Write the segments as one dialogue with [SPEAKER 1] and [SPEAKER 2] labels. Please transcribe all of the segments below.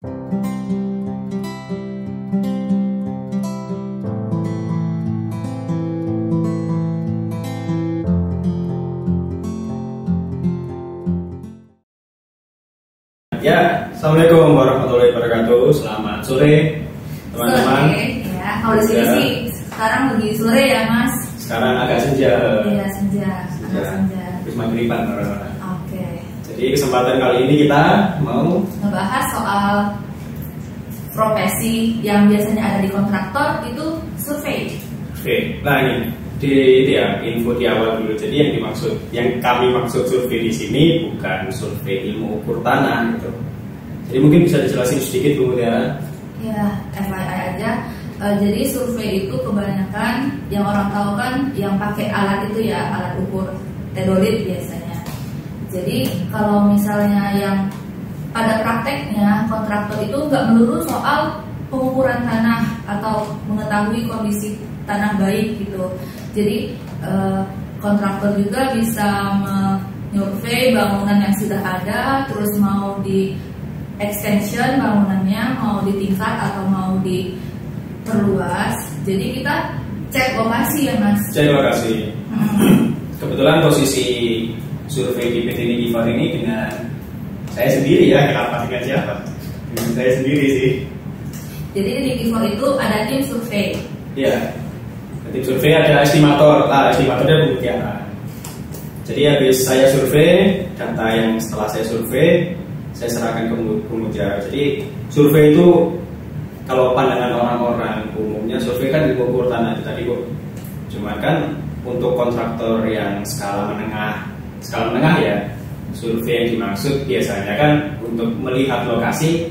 [SPEAKER 1] Ya, assalamualaikum warahmatullahi wabarakatuh. Selamat sore, teman-teman.
[SPEAKER 2] Ya, kalau di sini sih sekarang lagi sore ya, Mas.
[SPEAKER 1] Sekarang agak senja.
[SPEAKER 2] Iya, senja.
[SPEAKER 1] Habis maghriban orang-orang.
[SPEAKER 2] Oke.
[SPEAKER 1] Jadi kesempatan kali ini kita mau
[SPEAKER 2] ngebahas soal profesi yang biasanya ada di kontraktor itu survei.
[SPEAKER 1] Oke. Nah ini itu ya info di awal dulu. Jadi yang kami maksud survei di sini bukan survei ilmu ukur tanah gitu. Jadi mungkin bisa dijelasin sedikit Bu Mutiara.
[SPEAKER 2] Ya, FYI aja. Jadi survei itu kebanyakan yang orang tahu kan yang pakai alat itu ya, alat ukur teodolit biasanya. Jadi kalau misalnya yang pada prakteknya kontraktor itu nggak melulu soal pengukuran tanah atau mengetahui kondisi tanah baik gitu. Jadi kontraktor juga bisa menyurvei bangunan yang sudah ada, terus mau di extension bangunannya, mau ditingkat atau mau diperluas. Jadi kita cek lokasi ya Mas.
[SPEAKER 1] Cek lokasi. Kebetulan posisi survei di PT Nigifar ini dengan saya sendiri ya, kenapa dengan siapa? Dengan saya sendiri sih.
[SPEAKER 2] Jadi di Nigifar itu ada tim survei.
[SPEAKER 1] Iya. Tim survei ada estimator, estimatornya Bu Mutiara. Jadi habis saya survei, data yang setelah saya survei, saya serahkan ke Bu Mutiara. Jadi survei itu kalau pandangan orang-orang umumnya survei kan diukur tanah itu tadi Bu. Cuman kan untuk kontraktor yang skala menengah ya, survei yang dimaksud biasanya kan untuk melihat lokasi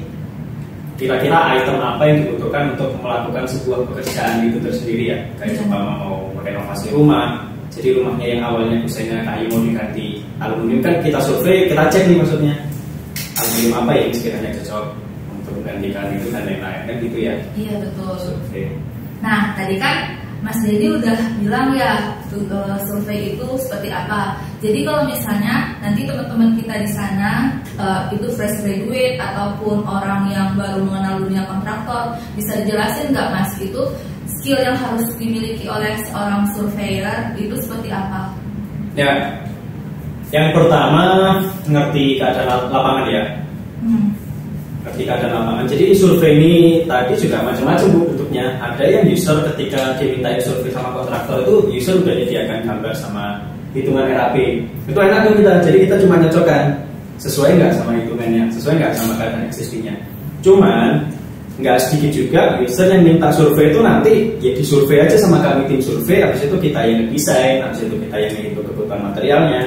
[SPEAKER 1] kira-kira item apa yang dibutuhkan untuk melakukan sebuah pekerjaan itu tersendiri ya. Kayak umpama mau renovasi rumah, jadi rumahnya yang awalnya kusenya kayu mau diganti aluminium, kan kita survei, kita cek nih maksudnya aluminium apa yang sekiranya cocok untuk menggantikan itu dan lain-lain kan gitu ya.
[SPEAKER 2] Iya betul.
[SPEAKER 1] Survei.
[SPEAKER 2] Nah tadi kan Mas Dedi udah bilang ya survei itu seperti apa. Jadi kalau misalnya nanti teman-teman kita di sana itu fresh graduate ataupun orang yang baru mengenal dunia kontraktor, bisa dijelasin nggak Mas itu skill yang harus dimiliki oleh seorang surveyor itu seperti apa?
[SPEAKER 1] Ya, yang pertama ngerti keadaan lapangan ya. Ngerti keadaan lapangan. Jadi survei ini tadi juga macam-macam Bu bentuknya. Ada yang user ketika diminta survei sama kontraktor itu user udah disediakan gambar sama hitungan RAP. Itu enak tuh kita. Jadi kita cuma nyocokkan sesuai nggak sama hitungannya, sesuai nggak sama keadaan existingnya. Cuman nggak sedikit juga user yang minta survei itu nanti ya disurvei aja sama kami tim survei. Habis itu kita yang desain, habis itu kita yang menghitung kebutuhan materialnya.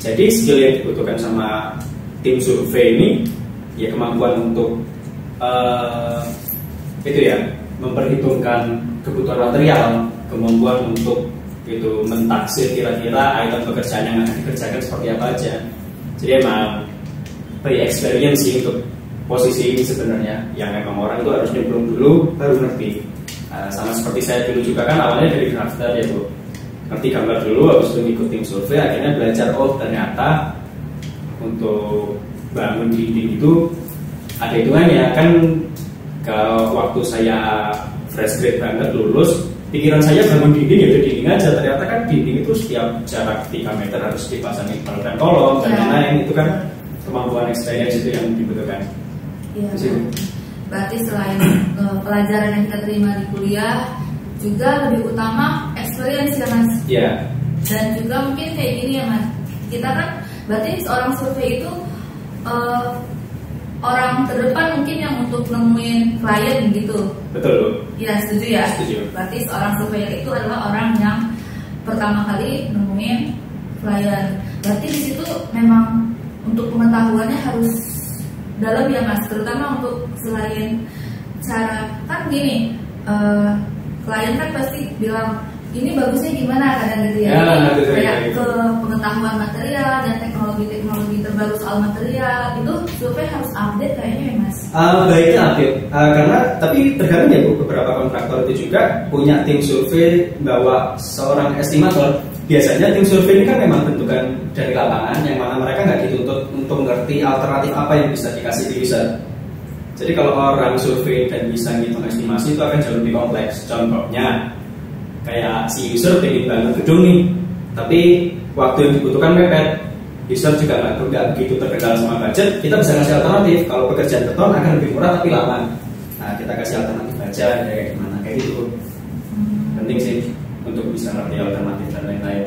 [SPEAKER 1] Jadi skill yang dibutuhkan sama tim survei ini ya kemampuan untuk itu ya memperhitungkan kebutuhan material, kemampuan untuk itu mentaksir kira-kira item pekerjaan yang akan dikerjakan seperti apa aja. Jadi emang pre-experience sih untuk posisi ini sebenarnya, yang emang orang itu harus nyemplung dulu baru ngerti. Sama seperti saya dulu juga kan awalnya dari drafter ya Bu, ngerti gambar dulu, habis itu ngikut tim survei, akhirnya belajar oh ternyata untuk bangun dinding itu ada hitungannya kan. Kalau waktu saya fresh grade banget lulus, pikiran saya bangun dinding ya udah dinding aja. Ternyata kan dinding itu setiap jarak 3 meter harus dipasangin palu dan kolom dan lain-lain. Itu kan kemampuan experience itu yang dibutuhkan.
[SPEAKER 2] Iya. Berarti selain pelajaran yang kita terima di kuliah, juga lebih utama experience ya Mas.
[SPEAKER 1] Iya.
[SPEAKER 2] Dan juga mungkin kayak gini ya Mas, kita kan berarti seorang survei itu orang terdepan mungkin yang untuk nemuin klien gitu.
[SPEAKER 1] Betul.
[SPEAKER 2] Iya setuju ya.
[SPEAKER 1] Setuju.
[SPEAKER 2] Berarti seorang surveyor itu adalah orang yang pertama kali nemuin klien. Berarti di situ memang untuk pengetahuannya harus dalam ya Mas, terutama untuk selain cara kan gini, klien kan pasti bilang ini bagusnya gimana kadang gitu ya, kayak ke pengetahuan material dan teknologi terbaru soal material itu survei harus update kayaknya ya Mas.
[SPEAKER 1] Baiknya update, karena tapi tergantung ya Bu, beberapa kontraktor itu juga punya tim survei bawa seorang estimator. Biasanya tim survei ini kan memang bentukan dari lapangan, yang mana mereka nggak dituntut untuk mengerti alternatif apa yang bisa dikasih di user. Jadi kalau orang survei dan bisa ngitung estimasi itu akan jauh lebih kompleks. Contohnya kayak si user pengen bangun gedung nih, tapi waktu yang dibutuhkan mepet. User juga nggak begitu terkenal sama budget. Kita bisa kasih alternatif. Kalau pekerjaan beton akan lebih murah tapi lama. Nah, kita kasih alternatif aja kayak gimana kayak gitu. Penting sih untuk bisa ngerti alternatif dan lain-lain.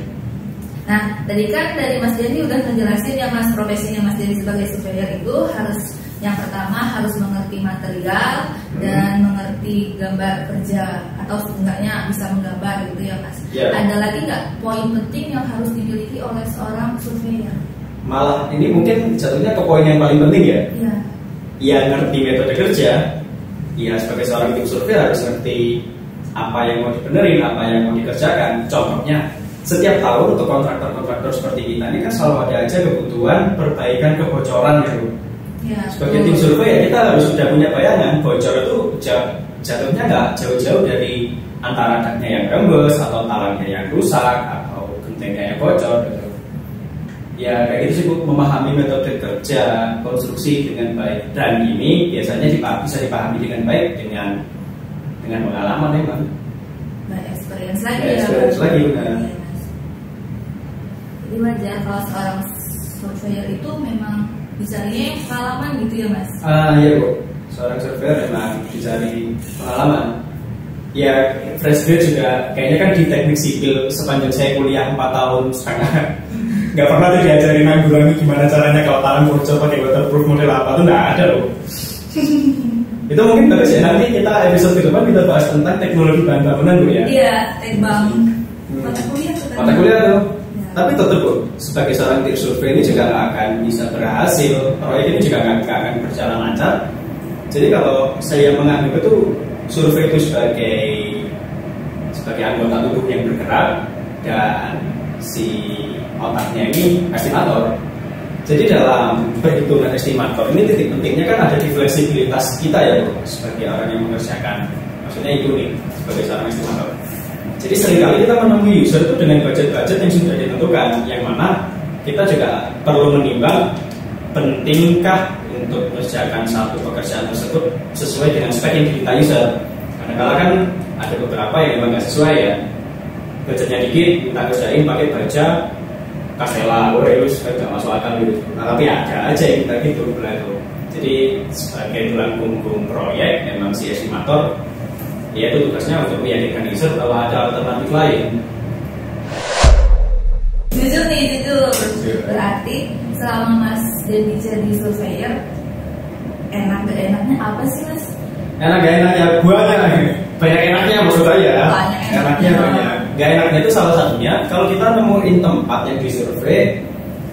[SPEAKER 2] Nah, tadi kan dari Mas Denny udah ngejelasin ya Mas, profesinya Mas Denny sebagai surveyor itu harus, yang pertama harus mengerti material dan mengerti gambar kerja atau setidaknya bisa menggambar gitu ya Mas.
[SPEAKER 1] Yeah.
[SPEAKER 2] Ada lagi nggak poin penting yang harus dimiliki oleh seorang surveyor?
[SPEAKER 1] Malah ini mungkin jatuhnya ke poin yang paling penting ya.
[SPEAKER 2] Iya.
[SPEAKER 1] Ya ngerti metode kerja. Ya sebagai seorang tim survei harus ngerti apa yang mau dibenerin, apa yang mau dikerjakan. Contohnya, setiap tahun untuk kontraktor-kontraktor seperti kita ini kan selalu ada aja kebutuhan perbaikan kebocoran gitu.
[SPEAKER 2] Ya,
[SPEAKER 1] Sebagai tim survei ya kita harus sudah punya bayangan bocor itu jatuhnya nggak jauh-jauh dari antara daknya yang rembes atau talangnya yang rusak atau gentengnya yang bocor gitu. Ya kayak gitu sih Bu, memahami metode kerja konstruksi dengan baik, dan ini biasanya bisa dipahami dengan baik dengan pengalaman memang.
[SPEAKER 2] Experience lagi
[SPEAKER 1] Ya,
[SPEAKER 2] ya.
[SPEAKER 1] experience lagi, benar.
[SPEAKER 2] Iya, Mas. Jadi wajar kalau seorang surveyor itu memang dicarinya pengalaman gitu ya Mas.
[SPEAKER 1] Iya Bu, seorang surveyor memang dicari pengalaman. Ya fresh grade juga kayaknya kan di teknik sipil sepanjang saya kuliah 4 tahun setengah nggak pernah tuh diajarin nanggulangi gimana caranya kalau tangan bocor pakai waterproof model apa tuh nggak ada loh. Itu mungkin bagus ya, nanti kita episode ke depan kita bahas tentang teknologi bahan bangunan Bu ya.
[SPEAKER 2] Iya, tekbang. Mata kuliah tuh.
[SPEAKER 1] Mata kuliah tuh.
[SPEAKER 2] Ya.
[SPEAKER 1] Tapi tetap Bu, sebagai seorang tim survei ini juga nggak akan bisa berhasil, proyek ini juga nggak akan berjalan lancar. Jadi kalau saya menganggap itu survei itu sebagai anggota tubuh yang bergerak dan si otaknya ini estimator. Jadi dalam perhitungan estimator ini titik pentingnya kan ada di fleksibilitas kita ya Bu, sebagai orang yang mengerjakan. Maksudnya itu nih sebagai seorang estimator. Jadi seringkali kita menemui user itu dengan budget-budget yang sudah ditentukan, yang mana kita juga perlu menimbang pentingkah untuk mengerjakan satu pekerjaan tersebut sesuai dengan spek yang diminta user. Kadang-kadang kan ada beberapa yang memang nggak sesuai ya, budgetnya dikit, kita kerjain pakai baja Castella, Oreus, nggak masuk akal gitu. Nah, tapi ada aja yang kita gitu belajar. Jadi sebagai tulang punggung proyek, memang si estimator ya itu tugasnya untuk meyakinkan user bahwa ada alternatif lain.
[SPEAKER 2] Jujur nih, jujur. Berarti selama Mas Denny jadi surveyor, enak gak enaknya apa sih Mas?
[SPEAKER 1] Enak gak enaknya banyak enaknya maksud saya. Enaknya banyak. Gak enaknya itu salah satunya kalau kita nemuin tempat yang disurvei,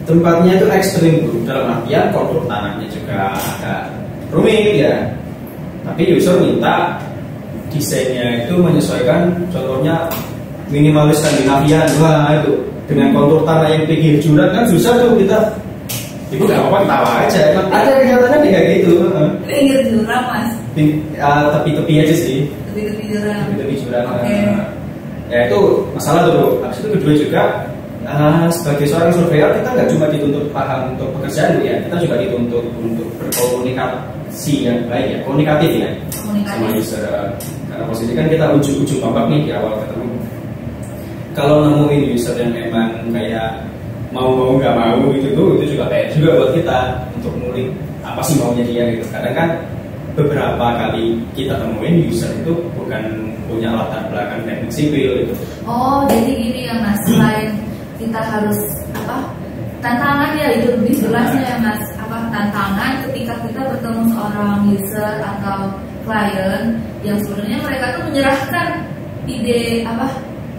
[SPEAKER 1] tempatnya itu ekstrim Bu, dalam artian kontur tanahnya juga agak rumit ya. Tapi user minta desainnya itu menyesuaikan, contohnya minimalis Skandinavian. Wah itu dengan kontur tanah yang tinggi jurang kan susah tuh kita. Ibu nggak apa-apa ketawa aja. Ada kenyataannya kayak gitu.
[SPEAKER 2] Pinggir jurang Mas.
[SPEAKER 1] Tepi-tepi aja sih.
[SPEAKER 2] Tepi-tepi jurang.
[SPEAKER 1] Tepi-tepi jurang.
[SPEAKER 2] Okay.
[SPEAKER 1] Ya itu masalah tuh. Habis itu kedua juga sebagai seorang surveyor kita nggak cuma dituntut paham untuk pekerjaan ya, kita juga dituntut untuk berkomunikasi yang baik ya, komunikatif ya sama user. Karena posisi kan kita ujung-ujung tombak nih di awal ketemu. Kalau nemuin user yang memang kayak mau nggak mau gitu tuh, itu juga kayak juga buat kita untuk ngulik apa sih maunya dia gitu. Kadang kan beberapa kali kita temuin user itu bukan punya latar belakang teknik sipil gitu.
[SPEAKER 2] Oh jadi gini ya Mas, selain kita harus tantangan ya, itu lebih jelasnya ya Mas, tantangan ketika kita bertemu seorang user atau klien yang sebenarnya mereka tuh menyerahkan ide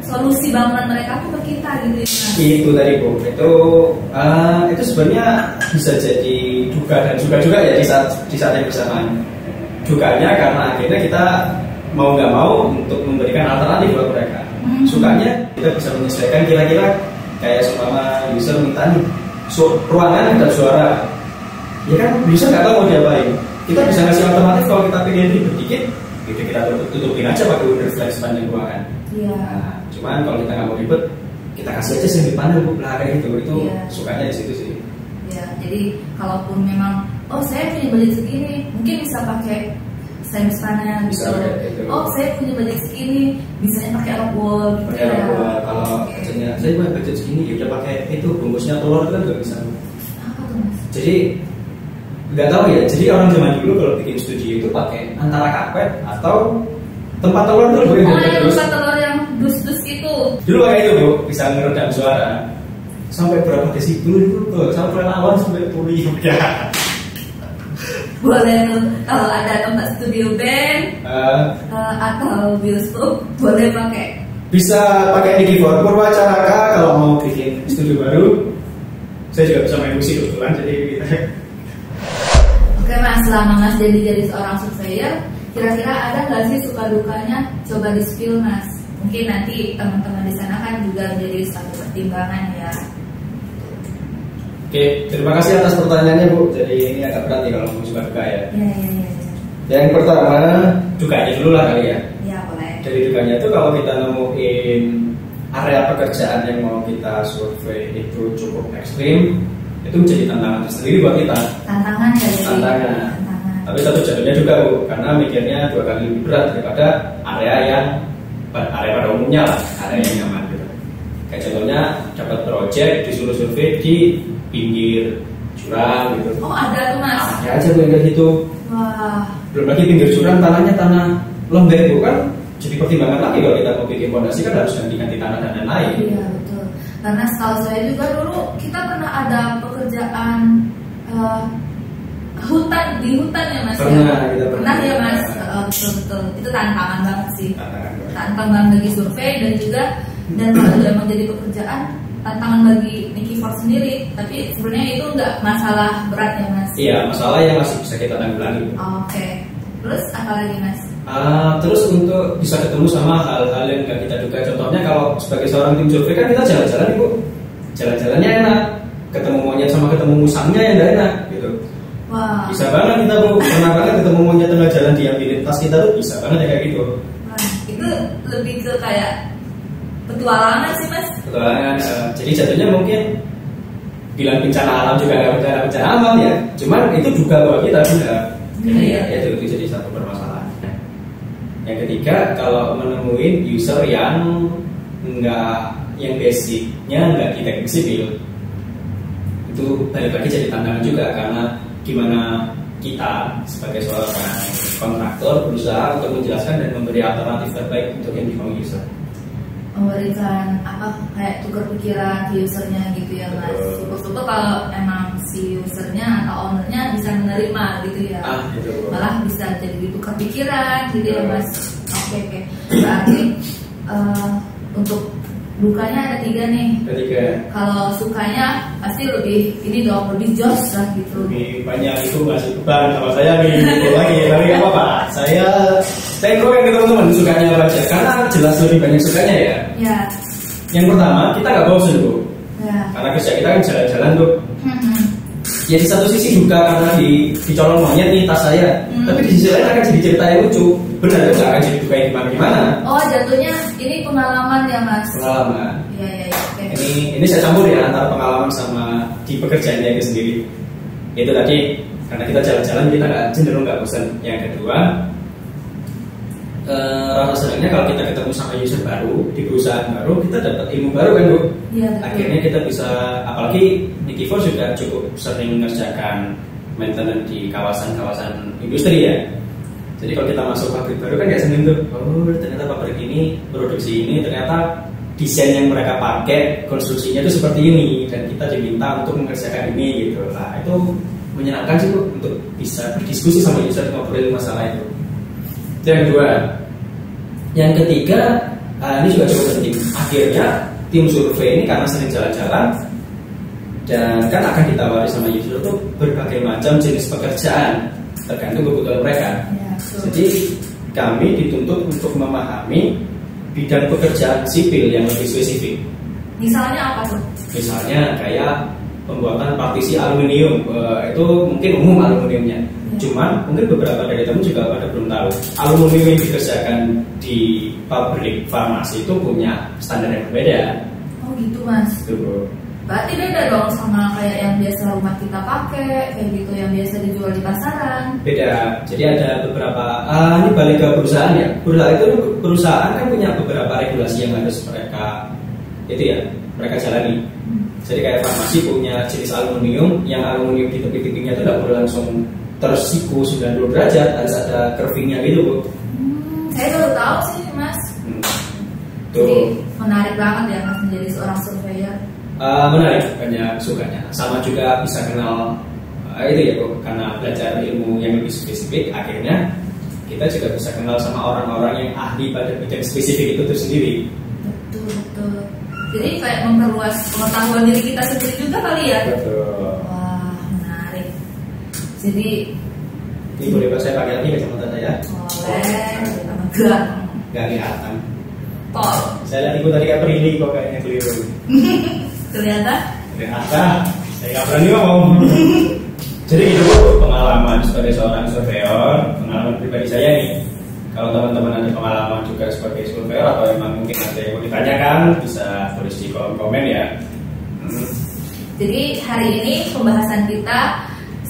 [SPEAKER 2] solusi bangunan mereka tuh ke kita gitu ya Mas.
[SPEAKER 1] Itu tadi Bu, itu sebenarnya bisa jadi duga dan suka juga ya di saat yang bersamaan. Duganya karena akhirnya kita mau nggak mau untuk memberikan alternatif buat mereka. Sukanya kita bisa menyesuaikan kira-kira kayak seumpama user minta nih ruangan ada suara, ya kan user nggak tahu mau diapain. Kita bisa ngasih alternatif kalau kita pengen ribet dikit, gitu kita tutupin aja pakai Wonderflex sepanjang ruangan.
[SPEAKER 2] Iya.
[SPEAKER 1] Nah, cuman kalau kita nggak mau ribet, kita kasih aja sudut pandang Bu, kayak gitu. Itu
[SPEAKER 2] iya.
[SPEAKER 1] Sukanya di situ sih.
[SPEAKER 2] Ya, jadi kalaupun memang oh saya punya budget segini, mungkin bisa pakai sana gitu. Oh saya punya budget segini, bisanya pakai rock wall gitu
[SPEAKER 1] pakai
[SPEAKER 2] ya.
[SPEAKER 1] Kalau budgetnya saya punya budget segini, ya udah pakai itu bungkusnya telur itu kan juga bisa.
[SPEAKER 2] Apa tuh mas?
[SPEAKER 1] Jadi nggak tahu ya. Jadi orang zaman dulu kalau bikin studio itu pakai antara karpet atau tempat telur tuh.
[SPEAKER 2] Oh yang tempat telur yang dus-dus itu.
[SPEAKER 1] Dulu pakai itu Bu, bisa meredam suara. Sampai berapa desibel itu tuh, sampai lawan sampai pulih ya.
[SPEAKER 2] Boleh tuh kalau ada tempat studio band atau bioskop boleh pakai.
[SPEAKER 1] Bisa pakai Niki for Purwacaraka kalau mau bikin studio baru. Saya juga bisa main musik kebetulan jadi.
[SPEAKER 2] Oke mas, selama mas jadi seorang surveyor, kira-kira ada nggak sih suka dukanya? Coba di spill mas. Mungkin nanti teman-teman di sana kan juga menjadi satu pertimbangan ya.
[SPEAKER 1] Oke, terima kasih atas pertanyaannya Bu. Jadi ini agak berat nih kalau mau suka duka ya.
[SPEAKER 2] Iya.
[SPEAKER 1] Yang pertama, dukanya dulu lah kali ya.
[SPEAKER 2] Iya boleh.
[SPEAKER 1] Dari dukanya itu kalau kita nemuin area pekerjaan yang mau kita survei itu cukup ekstrim, itu menjadi tantangan tersendiri buat kita.
[SPEAKER 2] Tantangan ya.
[SPEAKER 1] Tantangan. Tapi satu jatuhnya juga Bu, karena mikirnya 2 kali lebih berat daripada area pada umumnya lah, area yang nyaman gitu. Kayak contohnya dapat project disuruh survei di pinggir jurang gitu.
[SPEAKER 2] Oh ada tuh mas.
[SPEAKER 1] Ada aja Bu yang kayak gitu.
[SPEAKER 2] Wah.
[SPEAKER 1] Belum lagi pinggir jurang tanahnya tanah lembek Bu, kan jadi pertimbangan lagi kalau kita mau bikin fondasi kan harus ganti tanah dan lain-lain.
[SPEAKER 2] Iya betul. Karena setahu saya juga dulu kita pernah ada pekerjaan di hutan ya mas.
[SPEAKER 1] Kita pernah
[SPEAKER 2] ya mas. Betul. Itu tantangan banget sih. Tantangan bagi survei dan kalau emang jadi pekerjaan tantangan bagi Niki for sendiri. Tapi sebenarnya itu nggak masalah berat ya mas.
[SPEAKER 1] Iya, masalah yang masih bisa kita tanggulangi.
[SPEAKER 2] Oke. Terus apa lagi mas?
[SPEAKER 1] Terus untuk bisa ketemu sama hal-hal yang nggak kita duga. Contohnya kalau sebagai seorang tim survei kan kita jalan-jalan Bu. Jalan-jalannya enak. Ketemu monyet sama ketemu musangnya yang nggak enak gitu.
[SPEAKER 2] Wah.
[SPEAKER 1] Bisa banget kita Bu. Pernah banget ketemu monyet tengah jalan diambilin tas kita tuh bisa banget ya kayak gitu.
[SPEAKER 2] Wah, itu lebih ke kayak petualangan sih mas.
[SPEAKER 1] Petualangan. Jadi jatuhnya mungkin bilang bencana alam juga nggak bencana alam ya. Cuman itu juga buat kita benar.
[SPEAKER 2] Iya.
[SPEAKER 1] Ya itu jadi satu permasalahan. Yang ketiga, kalau menemuin user yang basicnya nggak di teknik sipil, itu balik lagi jadi tantangan juga karena gimana kita sebagai seorang kontraktor berusaha untuk menjelaskan dan memberi alternatif terbaik untuk yang dimau user.
[SPEAKER 2] Memberikan kayak tukar pikiran ke usernya gitu ya mas. Syukur-syukur kalau emang si usernya atau ownernya bisa menerima gitu ya. Malah bisa jadi tukar pikiran gitu ya mas. Oke. Berarti untuk dukanya ada 3 nih. Kalau sukanya pasti lebih lebih jos lah gitu.
[SPEAKER 1] Lebih banyak itu masih beban sama saya nih lagi. Tapi nggak apa-apa. Saya program ke teman-teman sukanya apa aja karena jelas lebih banyak sukanya ya.
[SPEAKER 2] Ya.
[SPEAKER 1] Yang pertama kita nggak bosan Bu.
[SPEAKER 2] Ya.
[SPEAKER 1] Karena kerja kita kan jalan-jalan tuh. Ya di satu sisi juga karena dicolong monyet nih tas saya. Tapi di sisi lain akan jadi cerita yang lucu. Benar itu nggak akan jadi duka yang gimana?
[SPEAKER 2] Oh jatuhnya ini pengalaman ya mas.
[SPEAKER 1] Pengalaman.
[SPEAKER 2] Iya. Okay.
[SPEAKER 1] Ini saya campur ya antara pengalaman sama di pekerjaannya itu sendiri. Itu tadi karena kita jalan-jalan kita cenderung nggak bosan. Yang kedua rasa senangnya kalau kita ketemu sama user baru di perusahaan baru kita dapat ilmu baru kan Bu.
[SPEAKER 2] Iya.
[SPEAKER 1] Akhirnya kita bisa apalagi Niki for juga cukup sering mengerjakan maintenance di kawasan-kawasan industri ya. Jadi kalau kita masuk pabrik baru kan kayak seneng tuh. Oh ternyata pabrik ini produksi ini ternyata desain yang mereka pakai konstruksinya itu seperti ini dan kita diminta untuk mengerjakan ini gitu. Nah itu menyenangkan sih Bu untuk bisa berdiskusi sama user ngobrolin masalah itu. Yang kedua, yang ketiga ini juga cukup penting. Akhirnya tim survei ini karena sering jalan-jalan dan kan akan ditawari sama user itu berbagai macam jenis pekerjaan tergantung kebutuhan mereka.
[SPEAKER 2] Ya,
[SPEAKER 1] jadi kami dituntut untuk memahami bidang pekerjaan sipil yang lebih spesifik.
[SPEAKER 2] Misalnya apa tuh?
[SPEAKER 1] Misalnya kayak pembuatan partisi aluminium, itu mungkin umum aluminiumnya. Cuman mungkin beberapa dari teman juga pada belum tahu aluminium yang dikerjakan di pabrik farmasi itu punya standar yang berbeda.
[SPEAKER 2] Oh gitu mas.
[SPEAKER 1] Tuh.
[SPEAKER 2] Berarti beda dong sama kayak yang biasa rumah kita pakai, kayak gitu yang biasa dijual di pasaran.
[SPEAKER 1] Beda. Jadi ada beberapa. Ini balik ke perusahaan ya. Perusahaan kan punya beberapa regulasi yang harus mereka jalani. Jadi kayak farmasi punya jenis aluminium, yang aluminium di tepi-tepinya itu tidak boleh langsung tersiku 90 derajat, harus ada curvingnya gitu Bu.
[SPEAKER 2] Saya baru tahu sih Mas. Jadi menarik banget ya Mas menjadi seorang surveyor.
[SPEAKER 1] Menarik, banyak sukanya. Sama juga bisa kenal itu ya Bu, karena belajar ilmu yang lebih spesifik, akhirnya kita juga bisa kenal sama orang-orang yang ahli pada bidang spesifik itu sendiri.
[SPEAKER 2] Betul. Jadi kayak memperluas pengetahuan diri kita sendiri juga kali ya.
[SPEAKER 1] Betul.
[SPEAKER 2] Wah, menarik. Jadi
[SPEAKER 1] ini boleh Pak saya pakai lagi kacamata saya?
[SPEAKER 2] Boleh.
[SPEAKER 1] Gak kelihatan.
[SPEAKER 2] Tol.
[SPEAKER 1] Saya lihat ibu tadi kayak perili kok kayaknya keliru.
[SPEAKER 2] Kelihatan?
[SPEAKER 1] Kelihatan. Saya nggak berani ngomong. Jadi itu pengalaman sebagai seorang surveyor, pengalaman pribadi saya nih. Kalau teman-teman ada pengalaman juga sebagai surveyor atau memang mungkin ada yang mau ditanyakan, bisa tulis di kolom komen ya.
[SPEAKER 2] Jadi hari ini pembahasan kita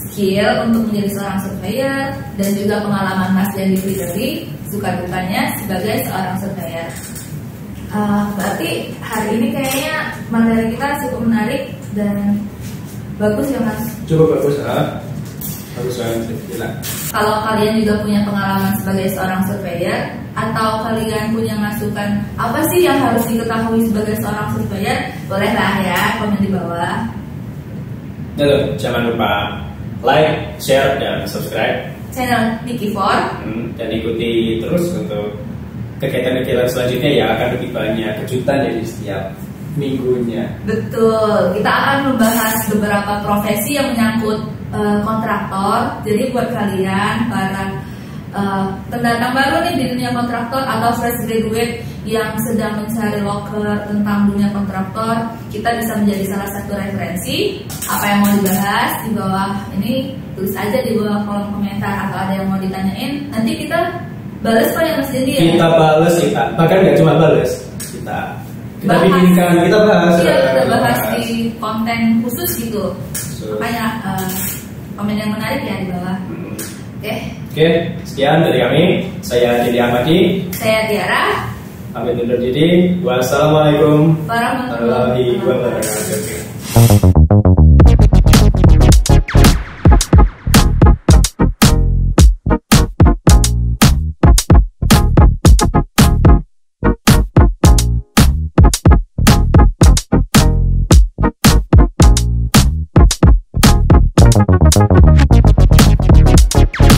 [SPEAKER 2] skill untuk menjadi seorang surveyor dan juga pengalaman Mas Dendi pribadi suka dukanya sebagai seorang surveyor. Berarti hari ini kayaknya materi kita cukup menarik dan bagus ya Mas.
[SPEAKER 1] Cukup bagus bagus banget gila.
[SPEAKER 2] Kalau kalian juga punya pengalaman sebagai seorang surveyor atau kalian punya masukan apa sih yang harus diketahui sebagai seorang surveyor, bolehlah ya komen di bawah.
[SPEAKER 1] Jangan lupa like, share, dan subscribe
[SPEAKER 2] channel Niki4
[SPEAKER 1] dan ikuti terus untuk kegiatan-kegiatan selanjutnya yang akan lebih banyak kejutan dari setiap minggunya.
[SPEAKER 2] Betul, kita akan membahas beberapa profesi yang menyangkut kontraktor. Jadi buat kalian para pendatang baru nih di dunia kontraktor atau fresh graduate yang sedang mencari loker tentang dunia kontraktor, kita bisa menjadi salah satu referensi. Apa yang mau dibahas di bawah ini tulis aja di bawah kolom komentar, atau ada yang mau ditanyain nanti kita balas Pak ya Mas Dendi ya.
[SPEAKER 1] Kita balas, bahkan nggak cuma balas, kita bikinkan, kita bahas.
[SPEAKER 2] Iya, kita bahas di konten khusus gitu. Makanya komen yang menarik ya di bawah. Oke,
[SPEAKER 1] sekian dari kami. Saya Dendi Ahmadi.
[SPEAKER 2] Saya Tiara.
[SPEAKER 1] Pamit undur diri. Wassalamualaikum
[SPEAKER 2] warahmatullahi wabarakatuh.